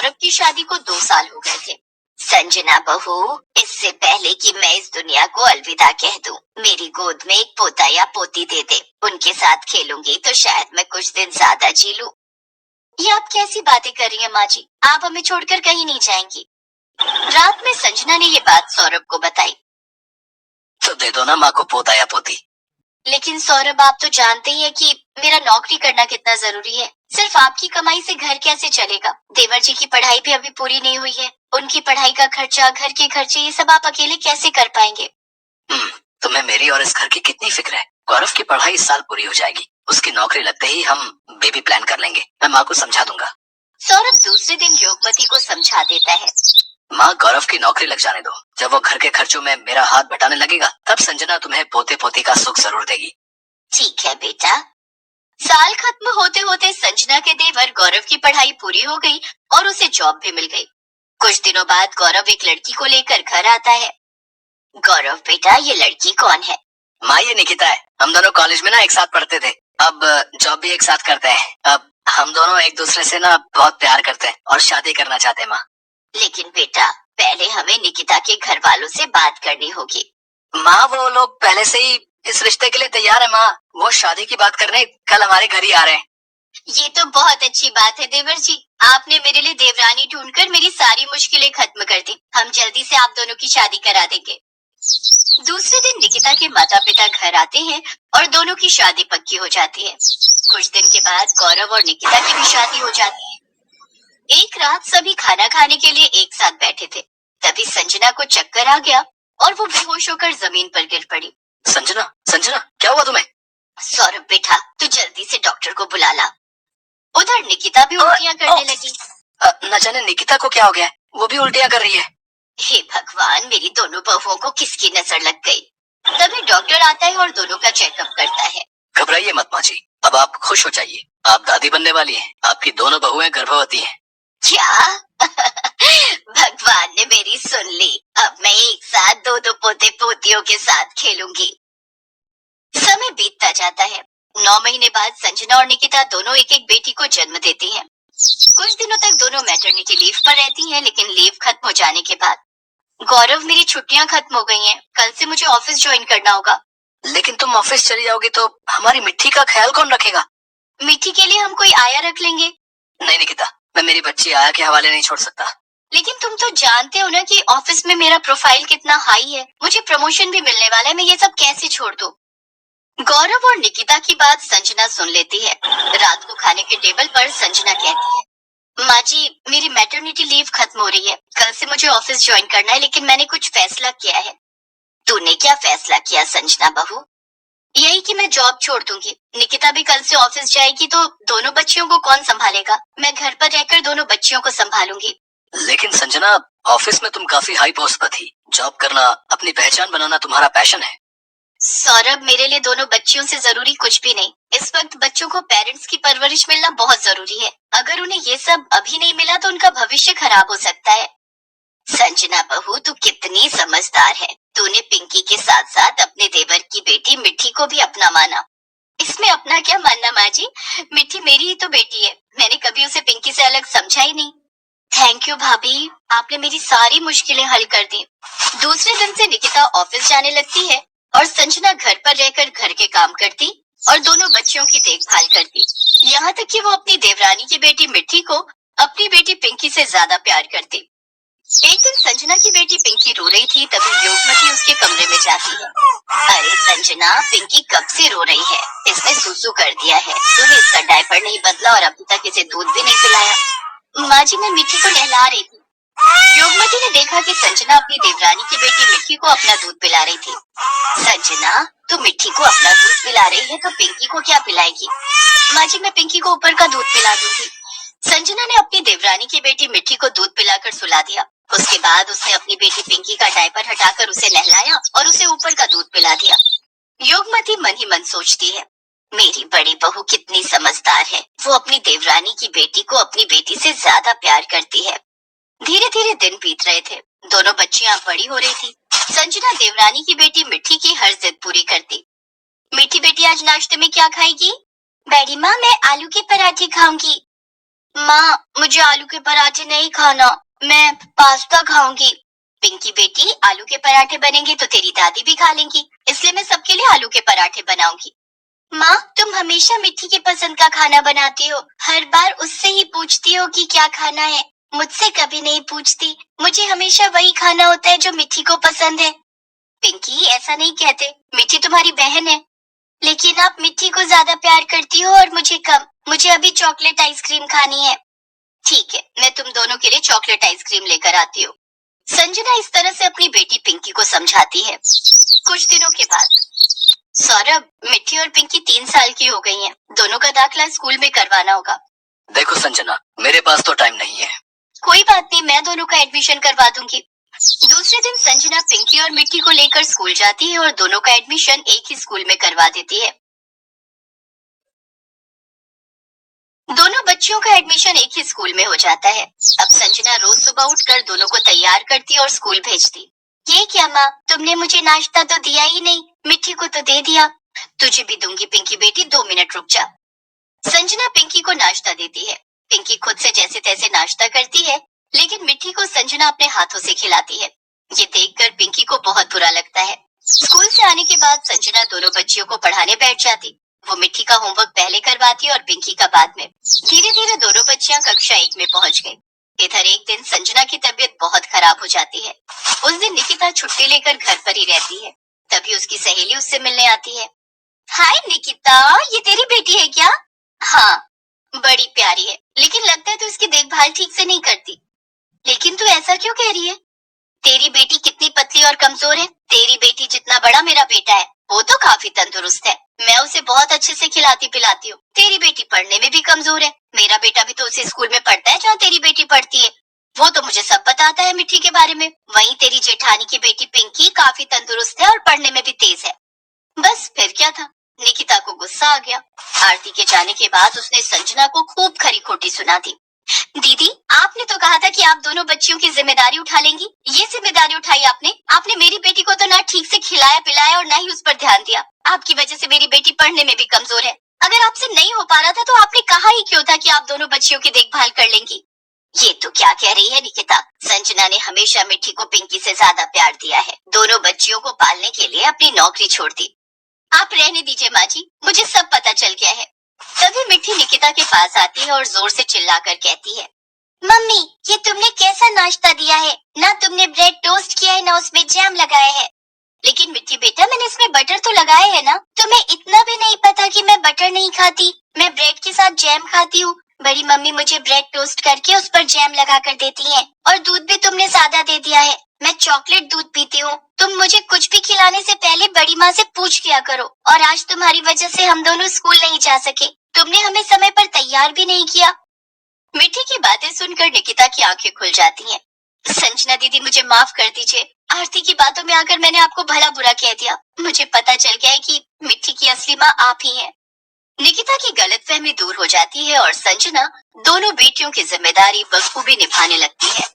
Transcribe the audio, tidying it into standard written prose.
गौरव की शादी को 2 साल हो गए थे। संजना बहू, इससे पहले कि मैं इस दुनिया को अलविदा कह दूं, मेरी गोद में एक पोता या पोती दे दे। उनके साथ खेलूंगी तो शायद मैं कुछ दिन ज्यादा जी लूं। ये आप कैसी बातें कर रही हैं माँ जी? आप हमें छोड़कर कहीं नहीं जाएंगी। रात में संजना ने ये बात सौरभ को बताई। तो दे दो ना माँ को पोता या पोती। लेकिन सौरभ, आप तो जानते ही हैं कि मेरा नौकरी करना कितना जरूरी है। सिर्फ आपकी कमाई से घर कैसे चलेगा? देवर जी की पढ़ाई भी अभी पूरी नहीं हुई है। उनकी पढ़ाई का खर्चा, घर के खर्चे, ये सब आप अकेले कैसे कर पाएंगे? तुम्हें मेरी और इस घर की कितनी फिक्र है? गौरव की पढ़ाई इस साल पूरी हो जाएगी। उसकी नौकरी लगते ही हम बेबी प्लान कर लेंगे। मैं माँ को समझा दूंगा। सौरभ दूसरे दिन योगमती को समझा देता है। माँ, गौरव की नौकरी लग जाने दो। जब वो घर के खर्चों में मेरा हाथ बटाने लगेगा, तब संजना तुम्हें पोते पोती का सुख जरूर देगी। ठीक है बेटा। साल खत्म होते होते संजना के देवर गौरव की पढ़ाई पूरी हो गई और उसे जॉब भी मिल गई। कुछ दिनों बाद गौरव एक लड़की को लेकर घर आता है। गौरव बेटा, ये लड़की कौन है? माँ, ये निकिता है। हम दोनों कॉलेज में ना एक साथ पढ़ते थे। अब जॉब भी एक साथ करते हैं। अब हम दोनों एक दूसरे से ना बहुत प्यार करते हैं और शादी करना चाहते हैं माँ। लेकिन बेटा, पहले हमें निकिता के घर वालों से बात करनी होगी। माँ, वो लोग पहले से ही इस रिश्ते के लिए तैयार है माँ। वो शादी की बात करने कल हमारे घर ही आ रहे हैं। ये तो बहुत अच्छी बात है देवर जी। आपने मेरे लिए देवरानी ढूंढकर मेरी सारी मुश्किलें खत्म कर दी। हम जल्दी से आप दोनों की शादी करा देंगे। दूसरे दिन निकिता के माता पिता घर आते हैं और दोनों की शादी पक्की हो जाती है। कुछ दिन के बाद गौरव और निकिता की भी शादी हो जाती है। एक रात सभी खाना खाने के लिए एक साथ बैठे थे। तभी संजना को चक्कर आ गया और वो बेहोश होकर जमीन पर गिर पड़ी। संजना, संजना, क्या हुआ तुम्हें? सौरभ बेटा, तू जल्दी से डॉक्टर को बुला ला। उधर निकिता भी उल्टियां करने लगी। न जाने निकिता को क्या हो गया है? वो भी उल्टियां कर रही है। हे भगवान, मेरी दोनों बहुओं को किसकी नजर लग गई? तभी डॉक्टर आता है और दोनों का चेकअप करता है। घबराइए मत माँ जी, अब आप खुश हो जाइए। आप दादी बनने वाली हैं। आपकी दोनों बहुएं गर्भवती हैं। क्या? भगवान ने मेरी सुन ली। अब मैं एक साथ दो पोते पोतियों के साथ खेलूंगी। समय बीतता जाता है। 9 महीने बाद संजना और निकिता दोनों एक एक बेटी को जन्म देती हैं। कुछ दिनों तक दोनों मैटरनिटी लीव पर रहती हैं, लेकिन लीव खत्म हो जाने के बाद, गौरव, मेरी छुट्टियां खत्म हो गई हैं। कल से मुझे ऑफिस ज्वाइन करना होगा। लेकिन तुम ऑफिस चली जाओगी तो हमारी मिट्टी का ख्याल कौन रखेगा? मिट्टी के लिए हम कोई आया रख लेंगे। नहीं निकिता, मैं मेरी बच्ची आया के हवाले नहीं छोड़ सकता। लेकिन तुम तो जानते हो ना कि ऑफिस में मेरा प्रोफाइल कितना हाई है। मुझे प्रमोशन भी मिलने वाला है। मैं ये सब कैसे छोड़ दूं? गौरव और निकिता की बात संजना सुन लेती है। रात को खाने के टेबल पर संजना कहती है, माँ जी, मेरी मैटरनिटी लीव खत्म हो रही है। कल से मुझे ऑफिस ज्वाइन करना है, लेकिन मैंने कुछ फैसला किया है। तूने क्या फैसला किया संजना बहू? यही कि मैं जॉब छोड़ दूंगी। निकिता भी कल से ऑफिस जाएगी तो दोनों बच्चियों को कौन संभालेगा? मैं घर पर रहकर दोनों बच्चियों को संभालूंगी। लेकिन संजना, ऑफिस में तुम काफी हाई पोस्ट पर थी। जॉब करना, अपनी पहचान बनाना तुम्हारा पैशन है। सौरभ, मेरे लिए दोनों बच्चियों से जरूरी कुछ भी नहीं। इस वक्त बच्चों को पेरेंट्स की परवरिश मिलना बहुत जरूरी है। अगर उन्हें ये सब अभी नहीं मिला तो उनका भविष्य खराब हो सकता है। संजना बहू, तू कितनी समझदार है। तूने पिंकी के साथ साथ अपने देवर की बेटी मिट्टी को भी अपना माना। इसमें अपना क्या मानना माँ जी? मिट्टी मेरी ही तो बेटी है। मैंने कभी उसे पिंकी से अलग समझा ही नहीं। थैंक यू भाभी, आपने मेरी सारी मुश्किलें हल कर दी। दूसरे दिन से निकिता ऑफिस जाने लगती है और संजना घर पर रहकर घर के काम करती और दोनों बच्चियों की देखभाल करती। यहाँ तक कि वो अपनी देवरानी की बेटी मिट्टी को अपनी बेटी पिंकी से ज्यादा प्यार करती। एक दिन संजना की बेटी पिंकी रो रही थी, तभी योगमती उसके कमरे में जाती है। अरे संजना, पिंकी कब से रो रही है? इसने सुसु कर दिया है। तूने इसका डायपर नहीं बदला और अभी तक इसे दूध भी नहीं पिलाया। माँ जी, मैं मिट्टी को नहला रही थी। योगमती ने देखा कि संजना अपनी देवरानी की बेटी मिट्टी को अपना दूध पिला रही थी। संजना, तू मिट्टी को अपना दूध पिला रही है तो पिंकी को क्या पिलाएगी? माँ जी, मैं पिंकी को ऊपर का दूध पिला दूंगी। संजना ने अपनी देवरानी की बेटी मिट्टी को दूध पिलाकर सुला दिया। उसके बाद उसने अपनी बेटी पिंकी का डायपर हटाकर उसे नहलाया और उसे ऊपर का दूध पिला दिया। योगमती मन ही मन सोचती है, मेरी बड़ी बहू कितनी समझदार है। वो अपनी देवरानी की बेटी को अपनी बेटी से ज्यादा प्यार करती है। धीरे धीरे दिन बीत रहे थे। दोनों बच्चियां बड़ी हो रही थी। संजना देवरानी की बेटी मिट्टी की हर जिद पूरी करती। मिट्टी बेटी, आज नाश्ते में क्या खाएगी? बड़ी माँ, मैं आलू के पराठे खाऊंगी। माँ, मुझे आलू के पराठे नहीं खाना, मैं पास्ता खाऊंगी। पिंकी बेटी, आलू के पराठे बनेंगे तो तेरी दादी भी खा लेंगी, इसलिए मैं सबके लिए आलू के पराठे बनाऊंगी। माँ, तुम हमेशा मिट्टी की पसंद का खाना बनाती हो, हर बार उससे ही पूछती हो कि क्या खाना है, मुझसे कभी नहीं पूछती। मुझे हमेशा वही खाना होता है जो मिट्टी को पसंद है। पिंकी, ऐसा नहीं कहते, मिट्टी तुम्हारी बहन है। लेकिन आप मिट्टी को ज्यादा प्यार करती हो और मुझे कम। मुझे अभी चॉकलेट आइसक्रीम खानी है। ठीक है, मैं तुम दोनों के लिए चॉकलेट आइसक्रीम लेकर आती हूँ। संजना इस तरह से अपनी बेटी पिंकी को समझाती है। कुछ दिनों के बाद सौरभ, मिट्टी और पिंकी 3 साल की हो गई हैं। दोनों का दाखिला स्कूल में करवाना होगा। देखो संजना, मेरे पास तो टाइम नहीं है। कोई बात नहीं, मैं दोनों का एडमिशन करवा दूंगी। दूसरे दिन संजना पिंकी और मिट्टी को लेकर स्कूल जाती है और दोनों का एडमिशन एक ही स्कूल में करवा देती है। दोनों बच्चियों का एडमिशन एक ही स्कूल में हो जाता है। अब संजना रोज सुबह उठकर दोनों को तैयार करती और स्कूल भेजती। ये क्या माँ, तुमने मुझे नाश्ता तो दिया ही नहीं, मिट्टी को तो दे दिया। तुझे भी दूंगी पिंकी बेटी, 2 मिनट रुक जा। संजना पिंकी को नाश्ता देती है। पिंकी खुद से जैसे तैसे नाश्ता करती है, लेकिन मिट्टी को संजना अपने हाथों से खिलाती है। ये देखकर पिंकी को बहुत बुरा लगता है। स्कूल से आने के बाद संजना दोनों बच्चियों को पढ़ाने बैठ जाती। वो मिट्टी का होमवर्क पहले करवाती और पिंकी का बाद में। धीरे धीरे दोनों बच्चियां कक्षा 1 में पहुंच गई। इधर एक दिन संजना की तबीयत बहुत खराब हो जाती है। उस दिन निकिता छुट्टी लेकर घर पर ही रहती है। तभी उसकी सहेली उससे मिलने आती है। हाय निकिता, ये तेरी बेटी है क्या? हाँ, बड़ी प्यारी है, लेकिन लगता है तू इसकी देखभाल ठीक से नहीं करती। लेकिन तू ऐसा क्यों कह रही है? तेरी बेटी कितनी पतली और कमजोर है। तेरी बेटी जितना बड़ा मेरा बेटा है, वो तो काफी तंदुरुस्त है। मैं उसे बहुत अच्छे से खिलाती पिलाती हूँ। तेरी बेटी पढ़ने में भी कमजोर है। मेरा बेटा भी तो उसी स्कूल में पढ़ता है जहाँ तेरी बेटी पढ़ती है। वो तो मुझे सब बताता है मिट्टी के बारे में। वहीं तेरी जेठानी की बेटी पिंकी काफी तंदुरुस्त है और पढ़ने में भी तेज है। बस फिर क्या था। निकिता को गुस्सा आ गया। आरती के जाने के बाद उसने संजना को खूब खरी खोटी सुना दी। दीदी, आपने तो कहा था कि आप दोनों बच्चियों की जिम्मेदारी उठा लेंगी। ये जिम्मेदारी उठाई आपने। आपने मेरी बेटी को तो ना ठीक से खिलाया पिलाया और ना ही उस पर ध्यान दिया। आपकी वजह से मेरी बेटी पढ़ने में भी कमजोर है। अगर आपसे नहीं हो पा रहा था तो आपने कहा ही क्यों था कि आप दोनों बच्चियों की देखभाल कर लेंगी। ये तो क्या कह रही है निकिता। संजना ने हमेशा मिट्टी को पिंकी से ज्यादा प्यार दिया है। दोनों बच्चियों को पालने के लिए अपनी नौकरी छोड़ दी। आप रहने दीजिए माँ जी, मुझे सब पता चल गया है। तभी मिट्टी निकिता के पास आती है और जोर से चिल्लाकर कहती है, मम्मी, ये तुमने कैसा नाश्ता दिया है? ना तुमने ब्रेड टोस्ट किया है, ना उसमें जैम लगाया है। लेकिन मिट्टी बेटा, मैंने इसमें बटर तो लगाया है ना। तुम्हें इतना भी नहीं पता कि मैं बटर नहीं खाती, मैं ब्रेड के साथ जैम खाती हूँ। बड़ी मम्मी मुझे ब्रेड टोस्ट करके उस पर जैम लगा कर देती है। और दूध भी तुमने ज्यादा दे दिया है। मैं चॉकलेट दूध पीती हूँ। तुम मुझे कुछ भी खिलाने से पहले बड़ी माँ से पूछ किया करो। और आज तुम्हारी वजह से हम दोनों स्कूल नहीं जा सके। तुमने हमें समय पर तैयार भी नहीं किया। मिट्टी की बातें सुनकर निकिता की आंखें खुल जाती हैं। संजना दीदी, मुझे माफ कर दीजिए। आरती की बातों में आकर मैंने आपको भला बुरा कह दिया। मुझे पता चल गया है कि मिट्टी की असली माँ आप ही हैं। निकिता की गलतफहमी दूर हो जाती है और संजना दोनों बेटियों की जिम्मेदारी बखूबी निभाने लगती है।